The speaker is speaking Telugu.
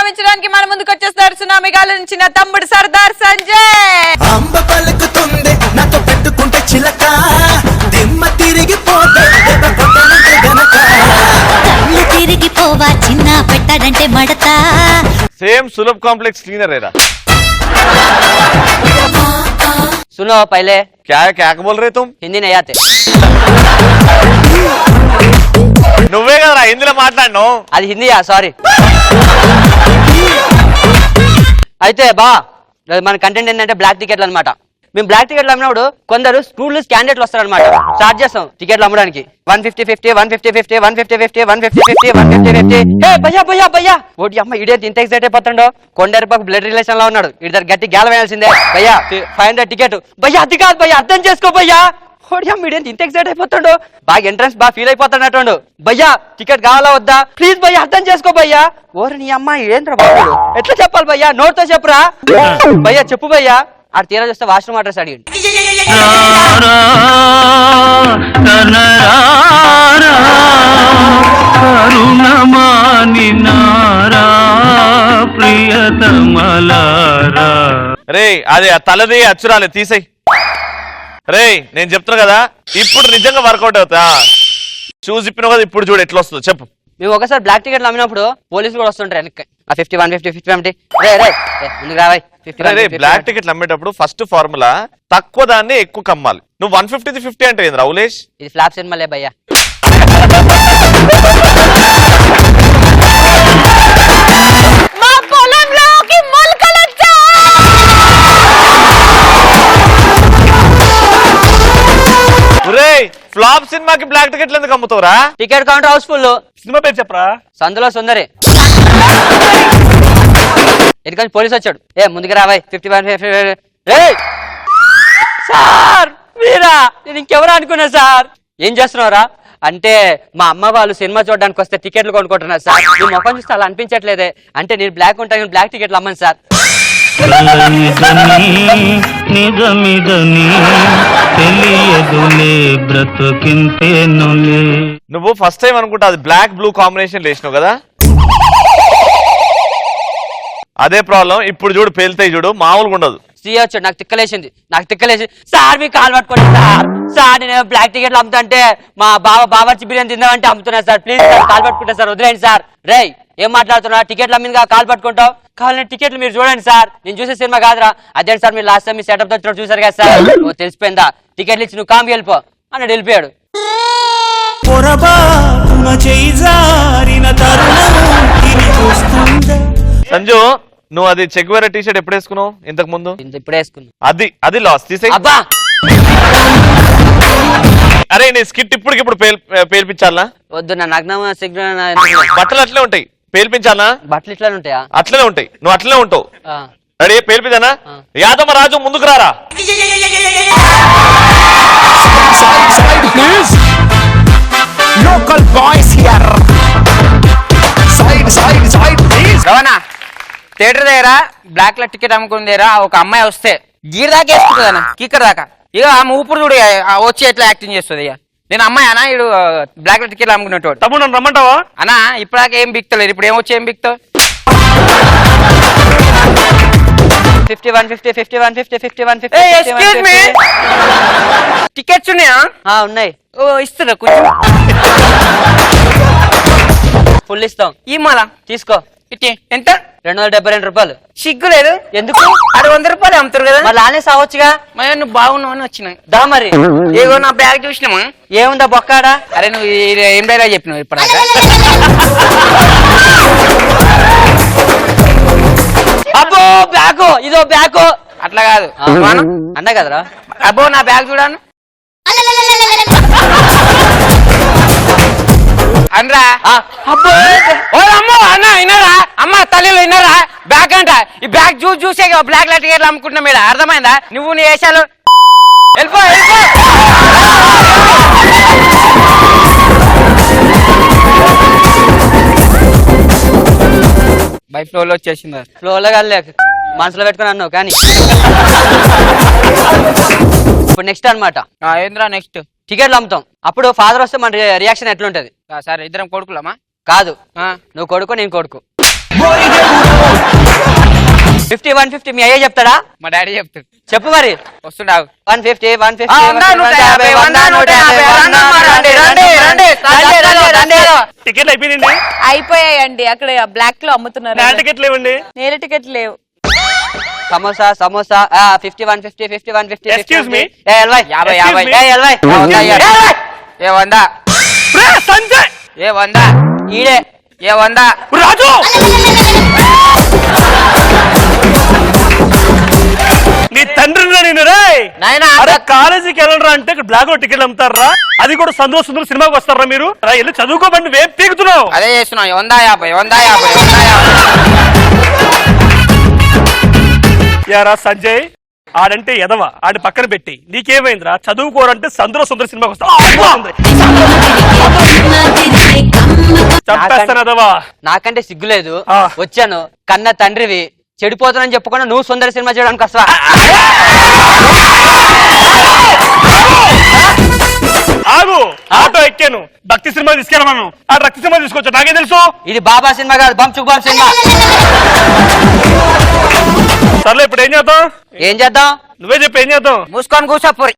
నవ్వించడానికి మన ముందుకు వచ్చేస్తారు సునామీ గాలి నుంచి నా తమ్ముడు సర్దార్ సంజయ్. అంబ పలుకుతుంది నాతో పెట్టుకుంటే చిలక దిమ్మ తిరిగిపోతే తిరిగిపోవా చిన్న పెట్టాడంటే మడత. సేమ్ సులభ్ కాంప్లెక్స్ క్లీనర్ है सुनो पहले क्या है, क्या बोल रहे तुम? हिंदी नहीं आते. నువ్వే కదరా హిందీలో మాట్లాడినావు. అది హిందీయా? సారీ. అయితే బా మన కంటెంట్ ఏంటంటే బ్లాక్ టికెట్లు అనమాట. మేము బ్లాక్ టికెట్లు అమ్మినప్పుడు కొందరు స్కూల్ క్యాండిడేట్లు వస్తారనమాట. స్టార్ట్ చేస్తాం టికెట్లు అమ్మడానికి. 150 150 150 150 150 భయ్యా భయ్యా భయ్యా ఓటి అమ్మ ఇడే ఇంత ఎక్సైట్ అయిపోతాడో. కొండరిపాకు బ్లడ్ రిలేషన్ లో ఉన్నాడు. ఇటు దగ్గర గట్టి గేల వేయాల్సిందే. భయ్యా 500 టికెట్. భయ్యా అది కాదు భయ్యా, అర్థం చేసుకో భయ్యా. ఓడి అమ్మ ఇడే ఇంత ఎక్సైట్ అయిపోతాడు. బాగా ఎంట్రన్స్ బాగా ఫీల్ అయిపోతాడు. భయ్యా టికెట్ కావాలా వద్దా? ప్లీజ్ భయ్యా అర్థం చేసుకో భయ్యా. ఓరి నీ అమ్మాయి ఏంద్రా బాబు, ఎట్లా చెప్పాలి భయ్యా? నోట్తో చెప్పురా భయ్యా. చెప్పు భయ్యా. ఆడ తీరా చూస్తే వాష్రూమ్ అడ్రస్ అడిగి రే అదే తలది అచ్చురాలే తీసేయ్. రే నేను చెప్తున్నా కదా, ఇప్పుడు నిజంగా వర్కౌట్ అవుతా. షూస్ ఇప్పినావు కదా, ఇప్పుడు చూడు ఎట్లా వస్తుందో చెప్పు. మేము ఒకసారి బ్లాక్ టికెట్లు అమ్మినప్పుడు పోలీసులు కూడా వస్తుంటారు వెనక్కి. 50 150 50 50 రే రే ముందుకు రావాయి. బ్లాక్ టికెట్లు అమ్మేటప్పుడు ఫస్ట్ ఫార్ములా తక్కువ దాన్ని ఎక్కువ కమ్మాలి. నువ్వు 150 50 అంటే ఏంది రౌలేష్? ఇది ఫ్లాప్ సినిమాలే భయ్యా. మా పొలంలోకి మొలకలు వచ్చాయి. ఫ్లాప్ సినిమాకి బ్లాక్ టికెట్లు ఎందుకు అమ్ముతావురా? Ticket counter house full. సినిమా పేరు చెప్పరా? సందులో సుందరి. ఎందుకని పోలీసు వచ్చాడు. ముందుకు రావాయి. 50 150 సార్ మీరా? నేను ఇంకెవరు అనుకున్నా సార్. ఏం చేస్తున్నారా అంటే మా అమ్మ వాళ్ళు సినిమా చూడడానికి వస్తే టికెట్లు కొనుక్కుంటున్నారు సార్. నీ ముఖం చూస్తే అలా అనిపించట్లేదే అంటే నేను బ్లాక్ ఉంటాను, బ్లాక్ టికెట్లు అమ్మను సార్. నువ్వు ఫస్ట్ టైం అనుకుంటా అది బ్లాక్ బ్లూ కాంబినేషన్ లేచినావు కదా, అదే ప్రాబ్లం. ఇప్పుడు చూడు పేలుతాయి చూడు, మామూలుగా ఉండదు. సీఏ వచ్చాడు. నాకు తిక్కలేసి సార్ మీ కాల్ పట్టుకోండి సార్ నేను బ్లాక్ టికెట్లు అమ్ముతుంటే మా బావర్చి బిర్యానీ తిందామంటే అమ్ముతున్నా సార్. ప్లీజ్ సార్ కాల్ పట్టుకుంటా సార్, వదిలేండి సార్. రే ఏం మాట్లాడుతున్నా? టికెట్లు అమ్మిందిగా కాల్ పట్టుకుంటావు. కావాలంటే టికెట్లు మీరు చూడండి సార్, నేను చూసే సినిమా కాదురా. అదే సార్ మీరు లాస్ట్ టైం మీ సెటప్ తో చూసారు కదా సార్. నువ్వు తెలిసిపోయిందా? టికెట్లు ఇచ్చి నువ్వు కాంబి వెళ్ళిపో అన్నాడు. వెళ్ళిపోయాడు. సంజు నువ్వు అది చెక్ వేరే టీ షర్ట్ ఎప్పుడు వేసుకున్నావు? ఇంతకు ముందు ఇప్పుడే వేసుకున్నా. అది లాస్ తీసే. అబ్బా అరే నీ స్కిట్ ఇప్పటికిప్పుడు పేల్పించాలా? వద్దు నా నగ్నం బట్టలు అట్లే ఉంటాయి, పేల్పించాలా? బట్టలు ఇట్లా ఉంటాయా? అట్లనే ఉంటాయి, నువ్వు అట్లనే ఉంటావు. రెడీ పేల్పిదానా? యాదమ్మ రాజు ముందుకు రారా. Local boys here. Side please. Ravana theatre దగ్గర బ్లాక్ లో టికెట్ అమ్ముకుందేరా ఒక అమ్మాయి వస్తే గీర్ దాకా వేసుకుంటుందన్న, కిక్కర్ దాకా. ఇక ఆమె ఊపిరి చూడు వచ్చి ఎట్లా యాక్టింగ్ చేస్తుంది. ఇక నేను అమ్మాయి అన్న ఇడు బ్లాక్ లో టికెట్ అమ్ముకునేటోడు. తమ్ముడు నన్ను రమ్మంటావా? అన్న ఇప్పటిదాకా ఏం బిక్తలేదు, ఇప్పుడు ఏమొచ్చి ఏం బిక్తావు? 50 150 50 150 50 150 ఎక్స్క్యూజ్ మీ, టికెట్స్ ఉన్నాయా? ఉన్నాయి. ఓ ఇస్తున్నా కొంచెం. ఫుల్ ఇస్తాం. ఈ మళ్ళా తీసుకో. ఎంత? 272 రూపాయలు. సిగ్గు లేదు ఎందుకు? 600 రూపాయలు అమ్ముతారు కదా. మరి లానే సావచ్చుగా. మరి నువ్వు బాగున్నావు అని వచ్చినా దా మరి. ఏగో నా బ్యాగ్ చూసినామా? ఏముందా బొక్కాడా? అరే నువ్వు ఏం డైలాగ్ చెప్పినావు ఇప్పటిదాకా? అబ్బో బ్యాగు, ఇదో బ్యాగు. అట్లా కాదు అన్నా కదరా. అబ్బో నా బ్యాగ్ చూడాను అనరా. అబ్బో ఓ అమ్మ అన్న విన్నారా? అమ్మ తల్లిలో విన్నారా? బ్యాగ్ అంట. ఈ బ్యాగ్ చూసే బ్లాక్ లైట్ టికెట్లు అమ్ముకుంటున్నా మీరు. అర్థమైందా? నువ్వు నీ వేషాలు వెళ్ళిపో. బై ఫ్లోలో వచ్చేసింది. ఫ్లోలో కాదు మనసులో పెట్టుకుని అన్నావు కానీ. ఇప్పుడు నెక్స్ట్ అనమాట. ఏంద్రా నెక్స్ట్? టికెట్లు అమ్ముతాం. అప్పుడు ఫాదర్ వస్తే మన రియాక్షన్ ఎట్లుంటది? సరే ఇద్దరం కొడుకులమా? కాదు, నువ్వు కొడుకు నేను కొడుకు. 50 150 మీ అయ్యే చెప్తాడా? మా డాడీ చెప్తాడు. చెప్పు మరి. వస్తుండవు 150 150 100 150 రండి. టికెట్లు అయిపోయిందండి. అయిపోయాయండి. అక్కడ బ్లాక్ లో అమ్ముతున్నారు. నా టికెట్లు ఇవ్వండి. నేల టికెట్ లేవు. Samosa 50 150 50 150 Excuse me. 50 ఏ 100 సంజయ్ ఏ 100 ఈడే ఏ 100 రాజు నీ తండ్రి నేను రాయ్. నాయనా అరే కాలేజీకి వెళ్ళరా అంటే ఇక్కడ బ్లాక్ లో టికెట్లు అమ్ముతారా? అది కూడా సంతోష సుందర సినిమాకి వస్తారా మీరు? రా వెళ్ళి చదువుకోబండి. వేపు పీకుతున్నావు. అదే చేస్తున్నావు. 100 యారా సంజయ్, ఆడంటే ఎదవ, ఆడి పక్కన పెట్టి నీకేమైందిరా? చదువుకోరంటే సంతోష సుందర సినిమాకి వస్తా చంపేస్తాను ఎదవా. నాకంటే సిగ్గులేదు. ఆ. వచ్చాను కన్న తండ్రివి, చెడిపోతానని చెప్పుకున్నా నువ్వు సుందర సినిమా చేయడానికి వస్తావా? ఆగు, ఆటో ఎక్కాను, భక్తి సినిమా తీసుకెళ్ళమను. ఆ భక్తి సినిమా తీసుకొచ్చా, నాకేం తెలుసు? ఇది బాబా సినిమా కాదు, బంచుక్ బాబు సినిమా. సర్లే, ఇప్పుడు ఏం చేద్దాం? ఏం చేద్దాం? నువ్వే చెప్పు, ఏం చేద్దాం? మూసుకొని కూర్చోపోరి.